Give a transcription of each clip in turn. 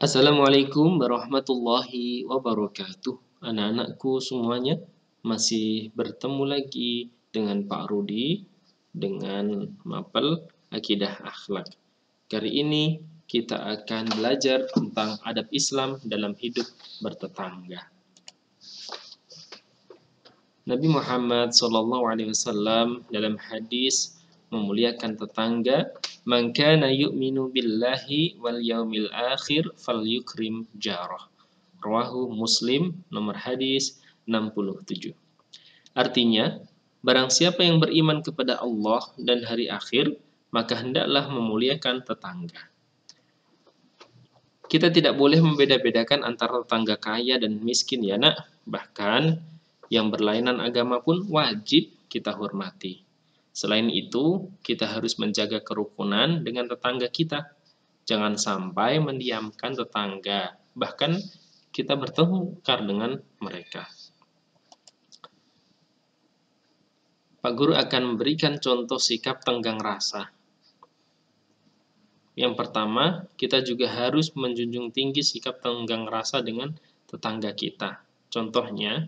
Assalamualaikum warahmatullahi wabarakatuh. Anak-anakku semuanya, masih bertemu lagi dengan Pak Rudi dengan mapel Akidah Akhlak. Kali ini kita akan belajar tentang adab Islam dalam hidup bertetangga. Nabi Muhammad SAW dalam hadis memuliakan tetangga, "Man kana yu'minu billahi wal yaumil akhir falyukrim jarah." Rawahu Muslim, nomor hadis 67. Artinya, barang siapa yang beriman kepada Allah dan hari akhir, maka hendaklah memuliakan tetangga. Kita tidak boleh membeda-bedakan antara tetangga kaya dan miskin ya nak. Bahkan yang berlainan agama pun wajib kita hormati. Selain itu, kita harus menjaga kerukunan dengan tetangga kita. Jangan sampai mendiamkan tetangga, bahkan kita bertengkar dengan mereka. Pak Guru akan memberikan contoh sikap tenggang rasa. Yang pertama, kita juga harus menjunjung tinggi sikap tenggang rasa dengan tetangga kita. Contohnya,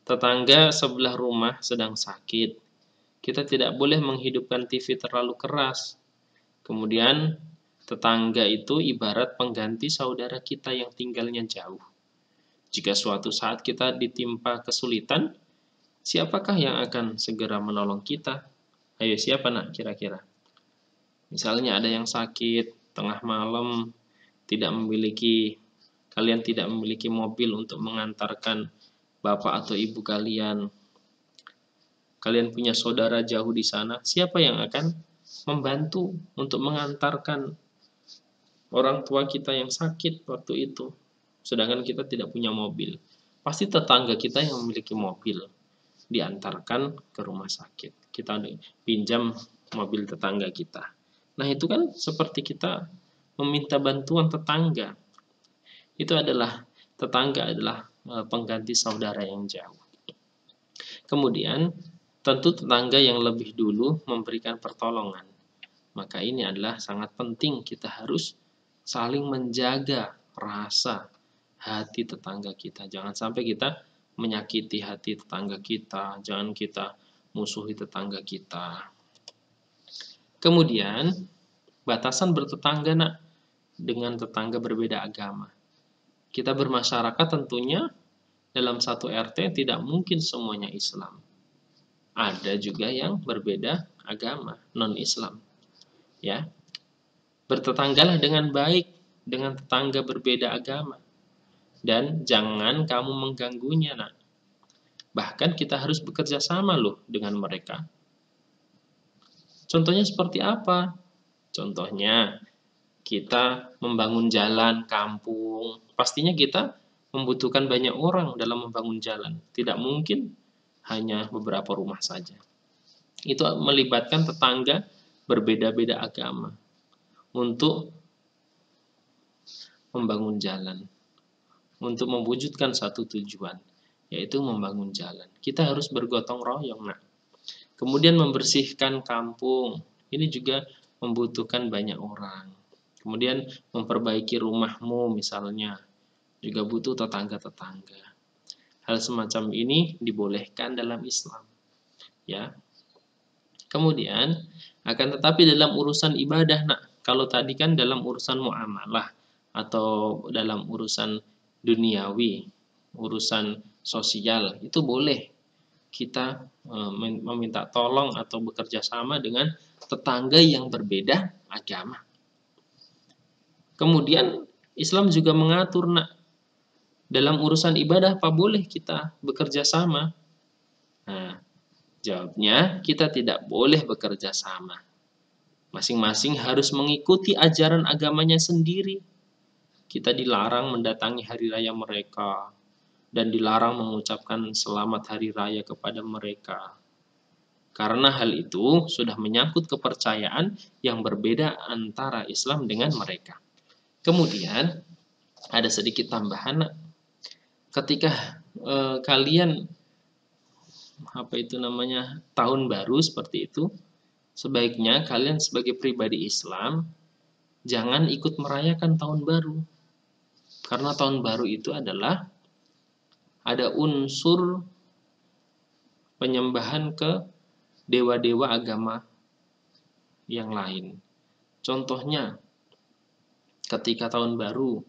tetangga sebelah rumah sedang sakit. Kita tidak boleh menghidupkan TV terlalu keras. Kemudian, tetangga itu ibarat pengganti saudara kita yang tinggalnya jauh. Jika suatu saat kita ditimpa kesulitan, siapakah yang akan segera menolong kita? Ayo, siapa nak kira-kira? Misalnya ada yang sakit, tengah malam, kalian tidak memiliki mobil untuk mengantarkan bapak atau ibu kalian. Kalian punya saudara jauh di sana, siapa yang akan membantu untuk mengantarkan orang tua kita yang sakit waktu itu? Sedangkan kita tidak punya mobil. Pasti tetangga kita yang memiliki mobil diantarkan ke rumah sakit. Kita pinjam mobil tetangga kita. Nah, itu kan seperti kita meminta bantuan tetangga. Tetangga adalah pengganti saudara yang jauh. Kemudian, tentu tetangga yang lebih dulu memberikan pertolongan. Maka ini adalah sangat penting, kita harus saling menjaga rasa hati tetangga kita. Jangan sampai kita menyakiti hati tetangga kita, jangan kita musuhi tetangga kita. Kemudian, batasan bertetangga dengan tetangga berbeda agama. Kita bermasyarakat tentunya dalam satu RT tidak mungkin semuanya Islam. Ada juga yang berbeda agama, non-Islam. Ya. Bertetanggalah dengan baik dengan tetangga berbeda agama. Dan jangan kamu mengganggunya, nak. Bahkan kita harus bekerja sama loh dengan mereka. Contohnya seperti apa? Contohnya, kita membangun jalan kampung. Pastinya kita membutuhkan banyak orang dalam membangun jalan. Tidak mungkin hanya beberapa rumah saja. Itu melibatkan tetangga berbeda-beda agama untuk membangun jalan, untuk mewujudkan satu tujuan, yaitu membangun jalan. Kita harus bergotong royong, nak. Kemudian membersihkan kampung, ini juga membutuhkan banyak orang. Kemudian memperbaiki rumahmu misalnya, juga butuh tetangga-tetangga. Hal semacam ini dibolehkan dalam Islam. Ya. Kemudian, akan tetapi dalam urusan ibadah, nak, kalau tadi kan dalam urusan muamalah atau dalam urusan duniawi, urusan sosial, itu boleh kita meminta tolong atau bekerja sama dengan tetangga yang berbeda agama. Kemudian Islam juga mengatur, nak, dalam urusan ibadah apa boleh kita bekerja sama? Nah, jawabnya kita tidak boleh bekerja sama. Masing-masing harus mengikuti ajaran agamanya sendiri. Kita dilarang mendatangi hari raya mereka dan dilarang mengucapkan selamat hari raya kepada mereka. Karena hal itu sudah menyangkut kepercayaan yang berbeda antara Islam dengan mereka. Kemudian ada sedikit tambahan. Ketika kalian tahun baru seperti itu, sebaiknya kalian sebagai pribadi Islam jangan ikut merayakan tahun baru. Karena tahun baru itu adalah ada unsur penyembahan ke dewa-dewa agama yang lain. Contohnya, ketika tahun baru,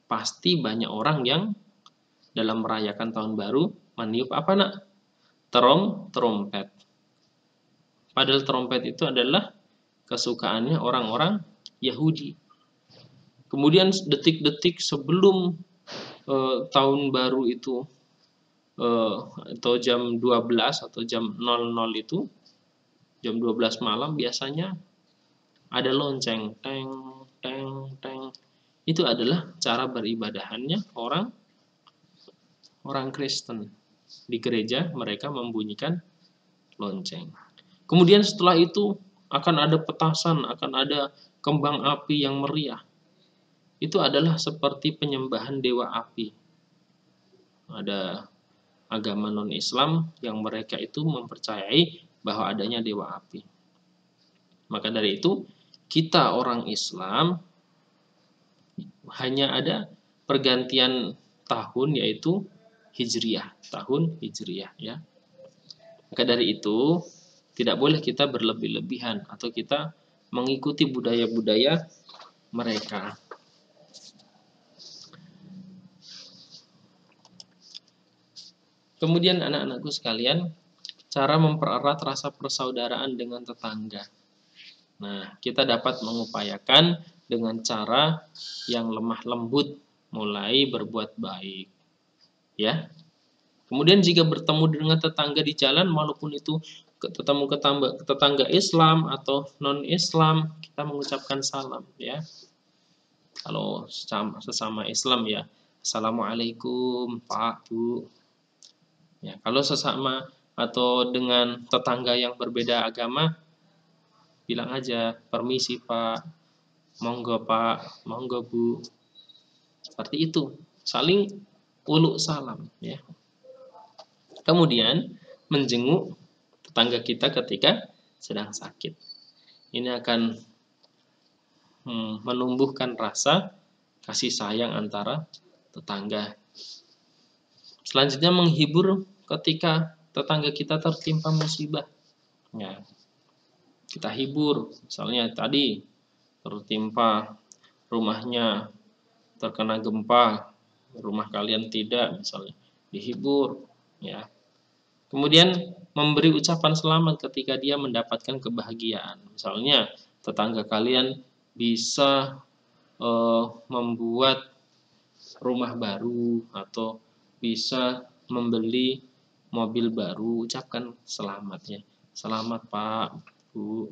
pasti banyak orang yang dalam merayakan tahun baru meniup apa nak? Trompet. Padahal trompet itu adalah kesukaannya orang-orang Yahudi. Kemudian detik-detik sebelum tahun baru itu atau jam 12 atau jam 00 itu, jam 12 malam biasanya ada lonceng, teng, teng, teng. Itu adalah cara beribadahannya orang Kristen. Di gereja mereka membunyikan lonceng. Kemudian setelah itu akan ada petasan, akan ada kembang api yang meriah. Itu adalah seperti penyembahan dewa api. Ada agama non-Islam yang mereka itu mempercayai bahwa adanya dewa api. Maka dari itu, kita orang Islam hanya ada pergantian tahun, yaitu Hijriah, tahun Hijriah ya. Maka dari itu tidak boleh kita berlebih-lebihan atau kita mengikuti budaya-budaya mereka. Kemudian anak-anakku sekalian, cara mempererat rasa persaudaraan dengan tetangga. Nah, kita dapat mengupayakan dengan cara yang lemah lembut, mulai berbuat baik. Ya. Kemudian jika bertemu dengan tetangga di jalan, walaupun itu ketemu tetangga Islam atau non-Islam, kita mengucapkan salam ya. Kalau sesama Islam ya, Assalamualaikum Pak, Bu. Ya, kalau sesama atau dengan tetangga yang berbeda agama, bilang aja permisi Pak, monggo Pak, monggo Bu. Seperti itu, saling uluk salam ya. Kemudian menjenguk tetangga kita ketika sedang sakit. Ini akan menumbuhkan rasa kasih sayang antara tetangga. Selanjutnya menghibur ketika tetangga kita tertimpa musibah. Ya, kita hibur, misalnya tadi tertimpa rumahnya terkena gempa, rumah kalian tidak, misalnya dihibur, ya. Kemudian memberi ucapan selamat ketika dia mendapatkan kebahagiaan. Misalnya tetangga kalian bisa membuat rumah baru atau bisa membeli mobil baru, ucapkan selamatnya. Selamat Pak, Bu,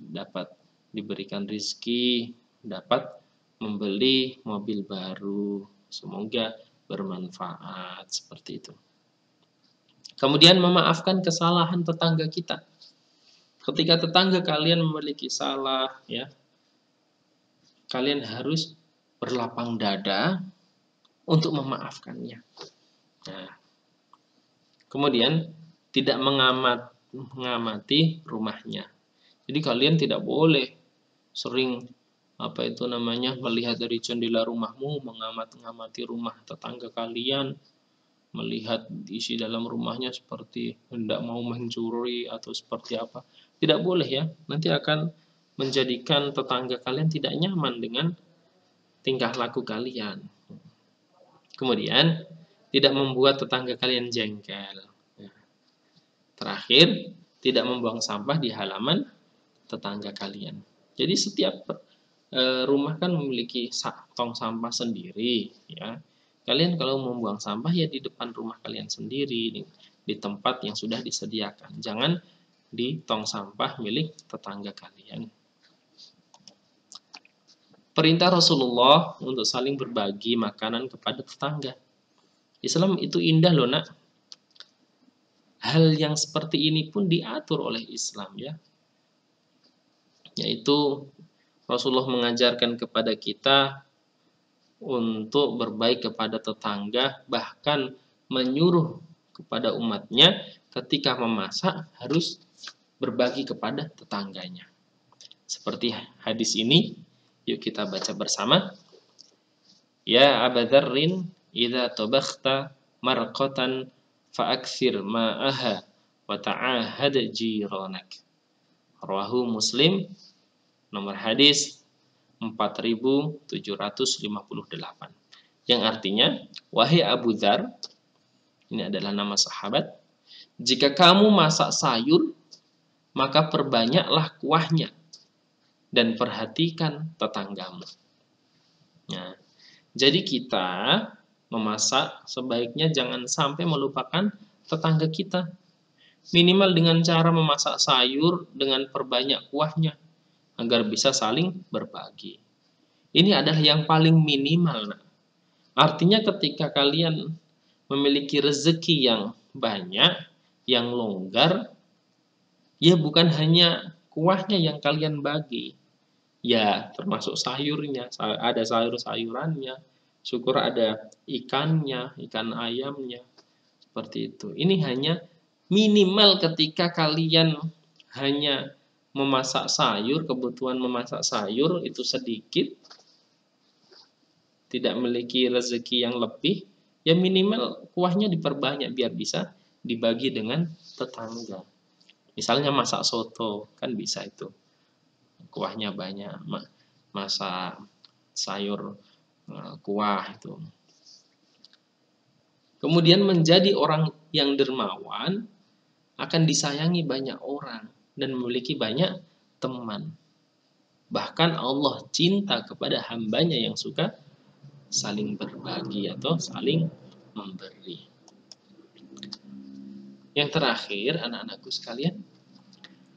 dapat diberikan rezeki, dapat membeli mobil baru. Semoga bermanfaat, seperti itu. Kemudian memaafkan kesalahan tetangga kita. Ketika tetangga kalian memiliki salah, ya, kalian harus berlapang dada untuk memaafkannya. Nah, kemudian tidak mengamati rumahnya. Jadi kalian tidak boleh sering melihat dari jendela rumahmu, mengamati rumah tetangga kalian, melihat isi dalam rumahnya seperti hendak mau mencuri atau seperti apa. Tidak boleh ya, nanti akan menjadikan tetangga kalian tidak nyaman dengan tingkah laku kalian. Kemudian tidak membuat tetangga kalian jengkel. Terakhir, tidak membuang sampah di halaman tetangga kalian. Jadi setiap rumah kan memiliki tong sampah sendiri, ya. Kalian kalau membuang sampah ya di depan rumah kalian sendiri, di tempat yang sudah disediakan. Jangan di tong sampah milik tetangga kalian. Perintah Rasulullah untuk saling berbagi makanan kepada tetangga. Islam itu indah loh nak. Hal yang seperti ini pun diatur oleh Islam ya. Yaitu Rasulullah mengajarkan kepada kita untuk berbaik kepada tetangga, bahkan menyuruh kepada umatnya ketika memasak harus berbagi kepada tetangganya. Seperti hadis ini Yuk kita baca bersama. Ya Aba Dzarrin, idza tabakhta marqatan fa'akthir ma'aha wa ta'ahad jiranak. Rawahu Muslim, nomor hadis 4758. Yang artinya, wahai Abu Dzar, ini adalah nama sahabat, jika kamu masak sayur, maka perbanyaklah kuahnya dan perhatikan tetanggamu. Nah, jadi kita memasak sebaiknya jangan sampai melupakan tetangga kita. Minimal dengan cara memasak sayur dengan perbanyak kuahnya agar bisa saling berbagi. Ini adalah yang paling minimal. Nah. Artinya ketika kalian memiliki rezeki yang banyak, yang longgar, ya bukan hanya kuahnya yang kalian bagi. Ya, termasuk sayurnya, ada sayur-sayurannya, syukur ada ikannya, ikan ayamnya, seperti itu. Ini hanya minimal ketika kalian hanya memasak sayur, kebutuhan memasak sayur itu sedikit, tidak memiliki rezeki yang lebih, ya minimal kuahnya diperbanyak biar bisa dibagi dengan tetangga. Misalnya masak soto, kan bisa itu. Kuahnya banyak, masak sayur kuah itu. Kemudian menjadi orang yang dermawan akan disayangi banyak orang dan memiliki banyak teman. Bahkan Allah cinta kepada hambanya yang suka saling berbagi atau saling memberi. Yang terakhir, anak-anakku sekalian,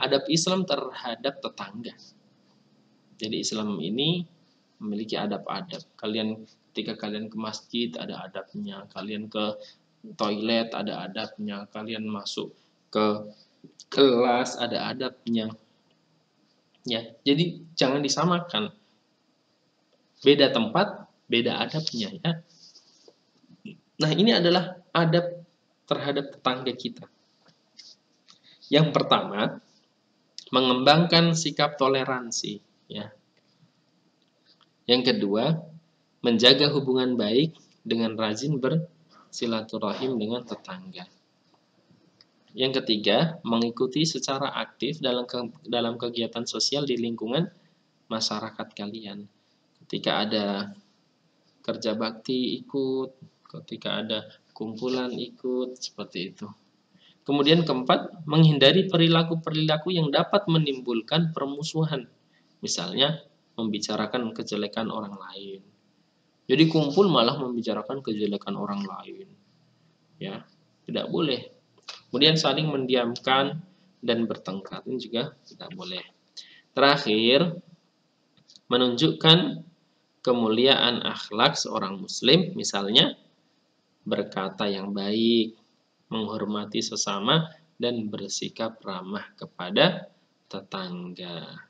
adab Islam terhadap tetangga. Jadi Islam ini memiliki adab-adab. Ketika kalian ke masjid ada adabnya, kalian ke toilet ada adabnya, kalian masuk ke kelas ada adabnya. Ya, jadi jangan disamakan. Beda tempat, beda adabnya ya. Nah, ini adalah adab terhadap tetangga kita. Yang pertama, mengembangkan sikap toleransi ya. Yang kedua, menjaga hubungan baik dengan rajin bersilaturahim dengan tetangga. Yang ketiga, mengikuti secara aktif dalam kegiatan sosial di lingkungan masyarakat kalian. Ketika ada kerja bakti ikut, ketika ada kumpulan ikut, seperti itu. Kemudian keempat, menghindari perilaku-perilaku yang dapat menimbulkan permusuhan. Misalnya, membicarakan kejelekan orang lain. Jadi kumpul malah membicarakan kejelekan orang lain. Ya, tidak boleh. Kemudian saling mendiamkan dan bertengkar, ini juga tidak boleh. Terakhir, menunjukkan kemuliaan akhlak seorang muslim, misalnya berkata yang baik, menghormati sesama, dan bersikap ramah kepada tetangga.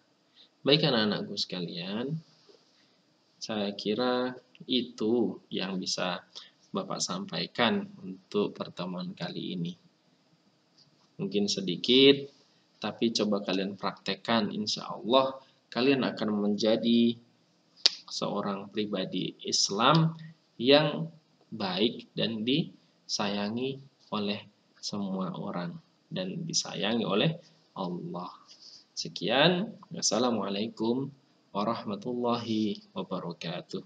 Baik anak-anakku sekalian, saya kira itu yang bisa Bapak sampaikan untuk pertemuan kali ini. Mungkin sedikit, tapi coba kalian praktekkan, insya Allah kalian akan menjadi seorang pribadi Islam yang baik dan disayangi oleh semua orang dan disayangi oleh Allah. Sekian, wassalamualaikum warahmatullahi wabarakatuh.